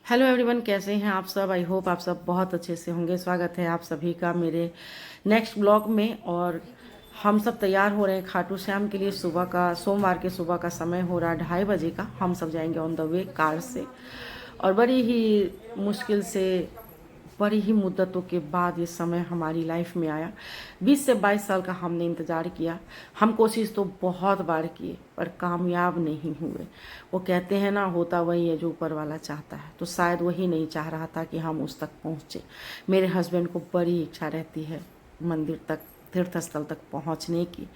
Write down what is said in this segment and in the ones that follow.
Hello everyone, कैसे हैं आप सब। आई होप आप सब बहुत अच्छे से होंगे। स्वागत है आप सभी का मेरे नेक्स्ट ब्लॉग में। और हम सब तैयार हो रहे हैं खाटू श्याम के लिए। सुबह का सोमवार के सुबह का समय हो रहा है 2:30 बजे का। हम सब जाएंगे ऑन द वे कार से। और बड़ी ही मुश्किल से, बड़ी ही मुद्दतों के बाद ये समय हमारी लाइफ में आया। 20 से 22 साल का हमने इंतज़ार किया। हम कोशिश तो बहुत बार किए पर कामयाब नहीं हुए। वो कहते हैं ना, होता वही है जो ऊपर वाला चाहता है। तो शायद वही नहीं चाह रहा था कि हम उस तक पहुँचे। मेरे हस्बैंड को बड़ी इच्छा रहती है मंदिर तक, तीर्थ स्थल तक पहुँचने की।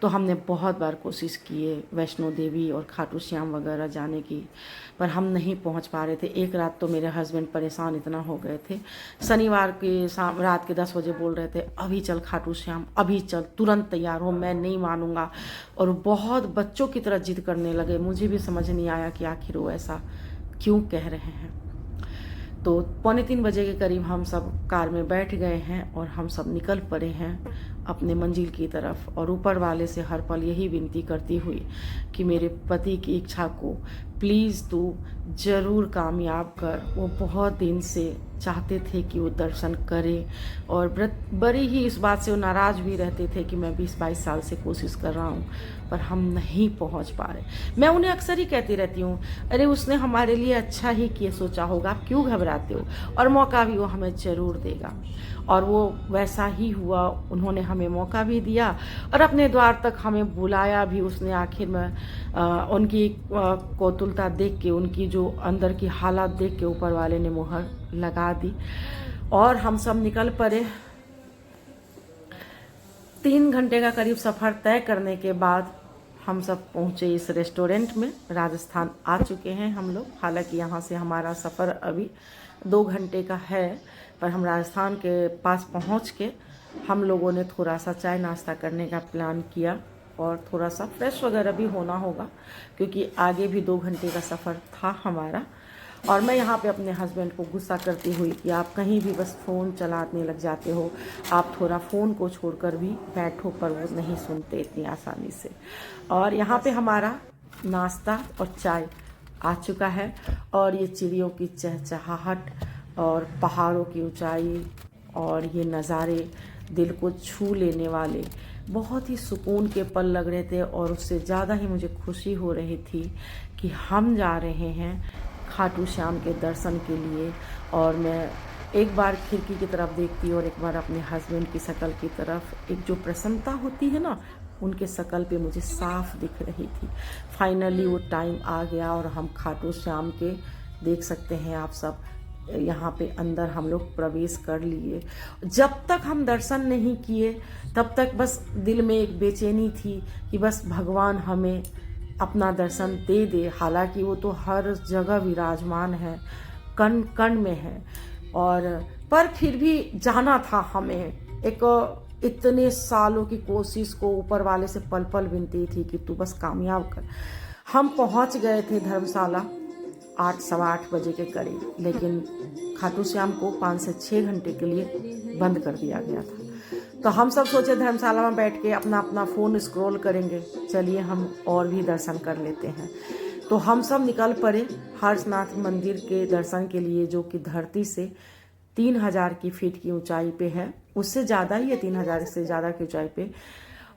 तो हमने बहुत बार कोशिश किए वैष्णो देवी और खाटू श्याम वगैरह जाने की, पर हम नहीं पहुंच पा रहे थे। एक रात तो मेरे हस्बैंड परेशान इतना हो गए थे, शनिवार के शाम रात के 10 बजे बोल रहे थे अभी चल खाटू श्याम, अभी चल, तुरंत तैयार हो, मैं नहीं मानूंगा। और बहुत बच्चों की तरह जिद करने लगे। मुझे भी समझ नहीं आया कि आखिर वो ऐसा क्यों कह रहे हैं। तो 2:45 बजे के करीब हम सब कार में बैठ गए हैं और हम सब निकल पड़े हैं अपने मंजिल की तरफ। और ऊपर वाले से हर पल यही विनती करती हुई कि मेरे पति की इच्छा को प्लीज़ तू ज़रूर कामयाब कर। वो बहुत दिन से चाहते थे कि वो दर्शन करे और बड़ी ही इस बात से वो नाराज़ भी रहते थे कि मैं 20-22 साल से कोशिश कर रहा हूँ पर हम नहीं पहुँच पा रहे। मैं उन्हें अक्सर ही कहती रहती हूँ, अरे उसने हमारे लिए अच्छा ही किए सोचा होगा, आप क्यों घबराते हो, और मौका भी वो हमें ज़रूर देगा। और वो वैसा ही हुआ। उन्होंने हमें मौका भी दिया और अपने द्वार तक हमें बुलाया भी। उसने आखिर में उनकी कोतुलता देख के, उनकी जो अंदर की हालात देख के ऊपर वाले ने मुहर लगा दी और हम सब निकल पड़े। 3 घंटे का करीब सफ़र तय करने के बाद हम सब पहुँचे इस रेस्टोरेंट में। राजस्थान आ चुके हैं हम लोग। हालांकि यहाँ से हमारा सफ़र अभी 2 घंटे का है, पर हम राजस्थान के पास पहुँच के हम लोगों ने थोड़ा सा चाय नाश्ता करने का प्लान किया और थोड़ा सा फ्रेश वगैरह भी होना होगा क्योंकि आगे भी 2 घंटे का सफ़र था हमारा। और मैं यहाँ पे अपने हस्बैंड को गुस्सा करती हुई कि आप कहीं भी बस फ़ोन चलाने लग जाते हो, आप थोड़ा फ़ोन को छोड़कर भी बैठो, पर वो नहीं सुनते इतनी आसानी से। और यहाँ पे हमारा नाश्ता और चाय आ चुका है और ये चिड़ियों की चहचहाहट और पहाड़ों की ऊंचाई और ये नज़ारे दिल को छू लेने वाले बहुत ही सुकून के पल लग रहे थे। और उससे ज़्यादा ही मुझे खुशी हो रही थी कि हम जा रहे हैं खाटू श्याम के दर्शन के लिए। और मैं एक बार खिड़की की तरफ देखती और एक बार अपने हस्बैंड की शक्ल की तरफ, एक जो प्रसन्नता होती है ना, उनके शक्ल पे मुझे साफ दिख रही थी। फाइनली वो टाइम आ गया और हम खाटू श्याम के, देख सकते हैं आप सब, यहाँ पे अंदर हम लोग प्रवेश कर लिए। जब तक हम दर्शन नहीं किए तब तक बस दिल में एक बेचैनी थी कि बस भगवान हमें अपना दर्शन दे दे। हालांकि वो तो हर जगह विराजमान है, कण कण में है। और पर फिर भी जाना था हमें। एक इतने सालों की कोशिश को ऊपर वाले से पल पल विनती थी कि तू बस कामयाब कर। हम पहुंच गए थे धर्मशाला 8 सवा 8 बजे के करीब, लेकिन खाटू श्याम को 5 से 6 घंटे के लिए बंद कर दिया गया था। तो हम सब सोचे धर्मशाला में बैठ के अपना अपना फ़ोन स्क्रॉल करेंगे, चलिए हम और भी दर्शन कर लेते हैं। तो हम सब निकल पड़े हर्षनाथ मंदिर के दर्शन के लिए, जो कि धरती से 3000 की फीट की ऊंचाई पे है। उससे ज़्यादा ही है, 3000 से ज़्यादा की ऊंचाई पे।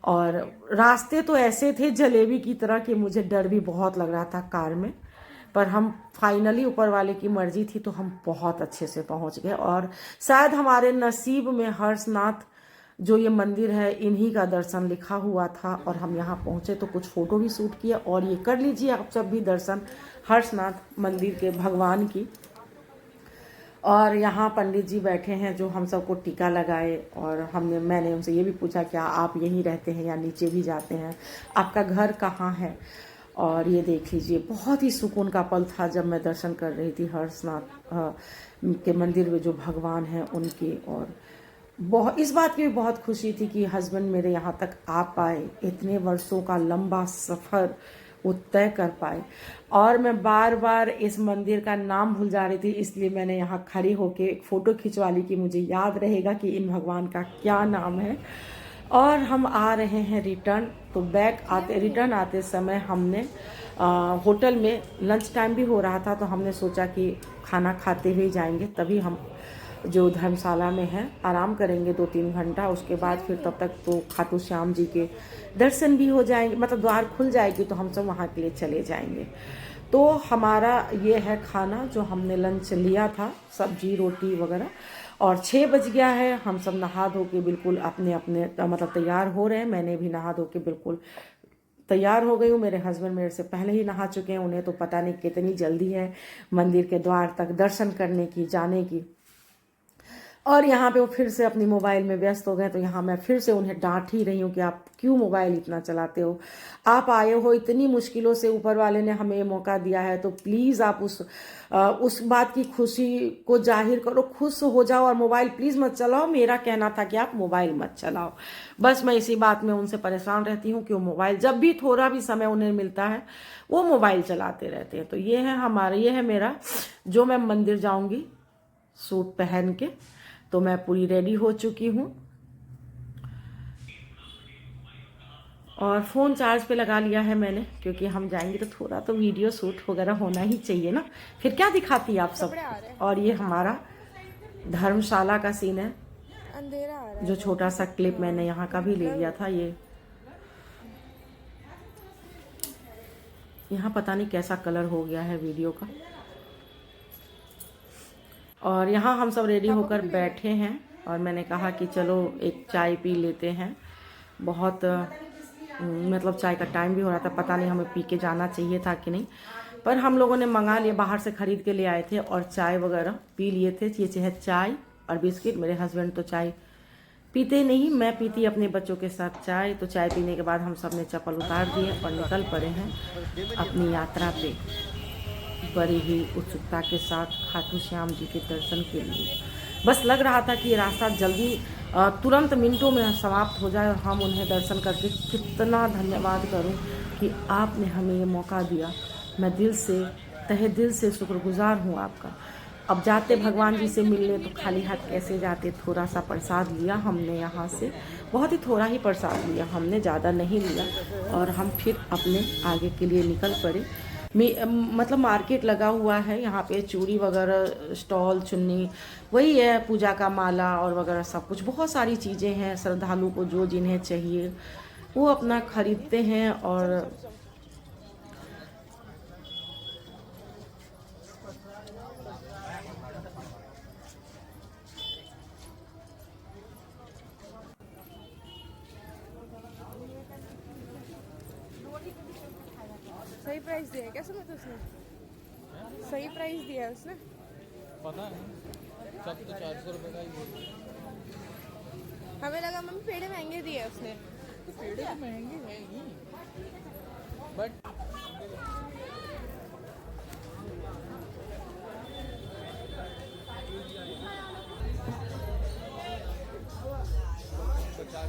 और रास्ते तो ऐसे थे जलेबी की तरह कि मुझे डर भी बहुत लग रहा था कार में। पर हम फाइनली, ऊपर वाले की मर्जी थी तो हम बहुत अच्छे से पहुंच गए। और शायद हमारे नसीब में हर्षनाथ जो ये मंदिर है, इन्हीं का दर्शन लिखा हुआ था। और हम यहाँ पहुँचे तो कुछ फ़ोटो भी शूट किया। और ये कर लीजिए आप सब भी दर्शन हर्षनाथ मंदिर के भगवान की। और यहाँ पंडित जी बैठे हैं जो हम सबको टीका लगाए। और मैंने उनसे ये भी पूछा क्या आप यहीं रहते हैं या नीचे भी जाते हैं, आपका घर कहाँ है। और ये देख लीजिए, बहुत ही सुकून का पल था जब मैं दर्शन कर रही थी हर्षनाथ के मंदिर में जो भगवान हैं उनके। और बहुत इस बात की भी बहुत खुशी थी कि हस्बैंड मेरे यहाँ तक आ पाए, इतने वर्षों का लंबा सफ़र वो तय कर पाए। और मैं बार बार इस मंदिर का नाम भूल जा रही थी, इसलिए मैंने यहाँ खड़ी होके एक फ़ोटो खिंचवा ली कि मुझे याद रहेगा कि इन भगवान का क्या नाम है। और हम आ रहे हैं रिटर्न। तो रिटर्न आते समय हमने होटल में लंच टाइम भी हो रहा था, तो हमने सोचा कि खाना खाते हुए जाएंगे, तभी हम जो धर्मशाला में है आराम करेंगे 2-3 घंटा। उसके बाद फिर तब तक तो खाटू श्याम जी के दर्शन भी हो जाएंगे, मतलब द्वार खुल जाएगी तो हम सब वहाँ के लिए चले जाएंगे। तो हमारा ये है खाना जो हमने लंच लिया था, सब्जी रोटी वगैरह। और 6 बज गया है, हम सब नहा धो के बिल्कुल अपने अपने मतलब तैयार हो रहे हैं। मैंने भी नहा धो के बिल्कुल तैयार हो गई हूँ। मेरे हस्बैंड मेरे से पहले ही नहा चुके हैं, उन्हें तो पता नहीं कितनी जल्दी है मंदिर के द्वार तक दर्शन करने की, जाने की। और यहाँ पे वो फिर से अपनी मोबाइल में व्यस्त हो गए, तो यहाँ मैं फिर से उन्हें डांट ही रही हूँ कि आप क्यों मोबाइल इतना चलाते हो, आप आए हो इतनी मुश्किलों से, ऊपर वाले ने हमें ये मौका दिया है, तो प्लीज़ आप उस बात की खुशी को जाहिर करो, खुश हो जाओ, और मोबाइल प्लीज़ मत चलाओ। मेरा कहना था कि आप मोबाइल मत चलाओ। बस मैं इसी बात में उनसे परेशान रहती हूँ कि वो मोबाइल जब भी थोड़ा भी समय उन्हें मिलता है वो मोबाइल चलाते रहते हैं। तो ये है हमारा, ये है मेरा, जो मैं मंदिर जाऊँगी सूट पहन के। तो मैं पूरी रेडी हो चुकी हूँ और फ़ोन चार्ज पे लगा लिया है मैंने, क्योंकि हम जाएंगे तो थोड़ा तो वीडियो शूट वगैरह होना ही चाहिए ना, फिर क्या दिखाती आप सब। और ये हमारा धर्मशाला का सीन है, अंधेरा आ रहा है। जो छोटा सा क्लिप मैंने यहाँ का भी ले लिया था। ये यहाँ पता नहीं कैसा कलर हो गया है वीडियो का। और यहाँ हम सब रेडी होकर बैठे हैं और मैंने कहा कि चलो एक चाय पी लेते हैं। बहुत मतलब चाय का टाइम भी हो रहा था, पता नहीं हमें पी के जाना चाहिए था कि नहीं, पर हम लोगों ने मंगा लिया, बाहर से ख़रीद के ले आए थे और चाय वगैरह पी लिए थे। ये है चाय और बिस्किट। मेरे हस्बैंड तो चाय पीते नहीं, मैं पीती अपने बच्चों के साथ चाय। तो चाय पीने के बाद हम सब ने चप्पल उतार दिए और निकल पड़े हैं अपनी यात्रा पे, बड़ी ही उत्सुकता के साथ खाटू श्याम जी के दर्शन के लिए। बस लग रहा था कि ये रास्ता जल्दी तुरंत मिनटों में समाप्त हो जाए और हम उन्हें दर्शन करके कितना धन्यवाद करूं कि आपने हमें ये मौका दिया। मैं दिल से, तहे दिल से शुक्रगुजार हूं आपका। अब जाते भगवान जी से मिलने तो खाली हाथ कैसे जाते। थोड़ा सा प्रसाद लिया हमने यहाँ से, बहुत ही थोड़ा ही प्रसाद लिया हमने, ज़्यादा नहीं लिया। और हम फिर अपने आगे के लिए निकल पड़े। मतलब मार्केट लगा हुआ है यहाँ पे, चूड़ी वगैरह स्टॉल, चुन्नी, वही है, पूजा का माला और वगैरह सब कुछ, बहुत सारी चीज़ें हैं। श्रद्धालु को जो जिन्हें चाहिए वो अपना खरीदते हैं। और सही प्राइस दिया है क्या समझ उसने? सही प्राइस दिया है उसने? पता नहीं, सब तो 400 रुपये का ही है। हमें लगा मम्मी पेड़े महंगे दिए है उसने। तो पेड़े तो महंगे हैं ही, बट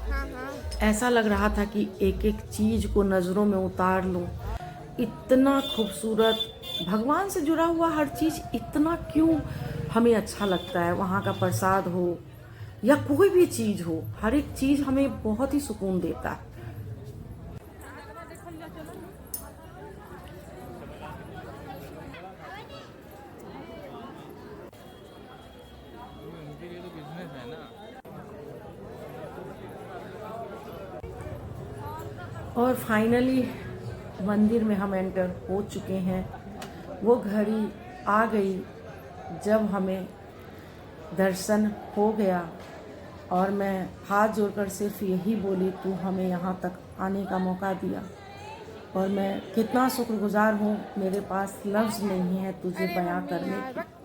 हाँ हाँ, ऐसा लग रहा था कि एक एक चीज़ को नज़रों में उतार लूं। इतना खूबसूरत, भगवान से जुड़ा हुआ हर चीज़ इतना क्यों हमें अच्छा लगता है। वहाँ का प्रसाद हो या कोई भी चीज़ हो, हर एक चीज़ हमें बहुत ही सुकून देता है। उनके लिए तो बिजनेस है ना। और फाइनली मंदिर में हम एंटर हो चुके हैं। वो घड़ी आ गई जब हमें दर्शन हो गया और मैं हाथ जोड़कर सिर्फ यही बोली, तू हमें यहाँ तक आने का मौका दिया। और मैं कितना शुक्रगुजार हूँ, मेरे पास लफ्ज़ नहीं है तुझे बयां करने की।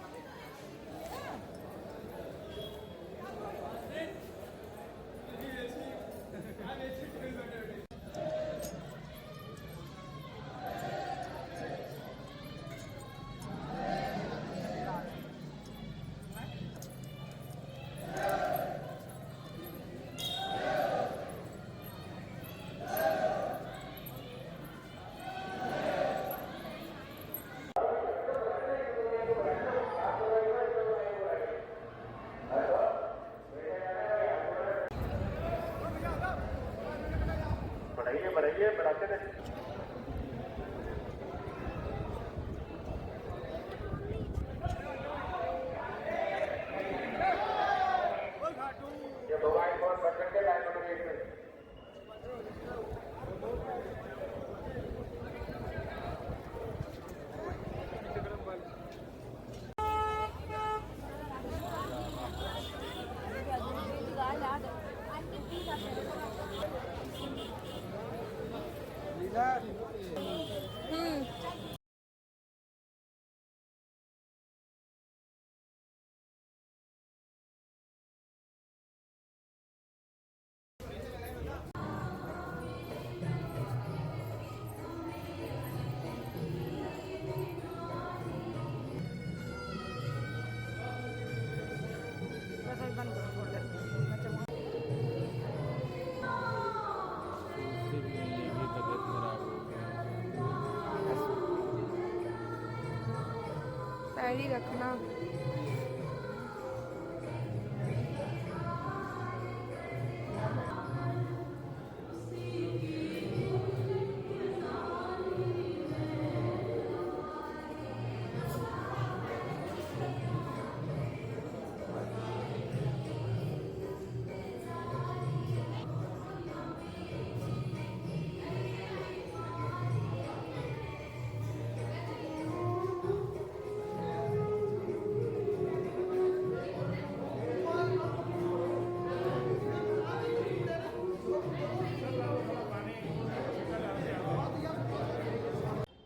डायरी रखना।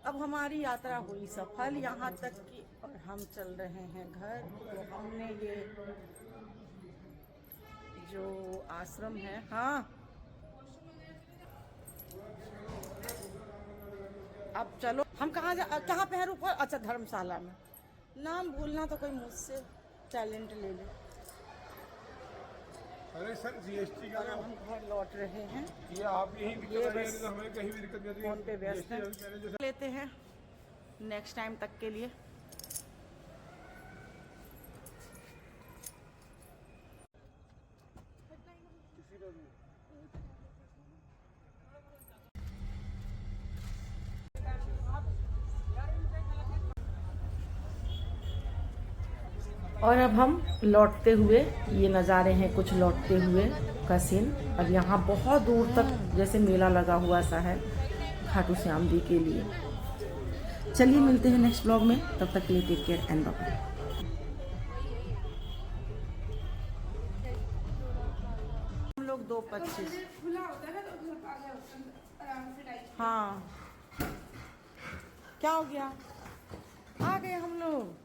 अब हमारी यात्रा हुई सफल यहाँ तक कि और हम चल रहे हैं घर। तो हमने ये जो आश्रम है, हाँ अब चलो हम कहाँ पे हैं रुको। अच्छा धर्मशाला में। नाम भूलना तो कोई मुझसे टैलेंट ले ले। अरे सर जीएसटी का और अब हम घर लौट रहे हैं। ये आप यही ये बस तो हमें कहीं भी दिक्कत नहीं आती। फोन पे व्यस्त हैं। मैंने जैसे लेते हैं नेक्स्ट टाइम तक के लिए। और अब हम लौटते हुए, ये नज़ारे हैं कुछ लौटते हुए का सीन। अब यहाँ बहुत दूर तक जैसे मेला लगा हुआ सा है खाटू श्याम जी के लिए। चलिए मिलते हैं नेक्स्ट ब्लॉग में, तब तक के लिए टेक केयर एंड बाय। हम लोग 2:25। खुला होता है तो घर आ गए आराम से टाइम। हाँ क्या हो गया, आ गए हम लोग।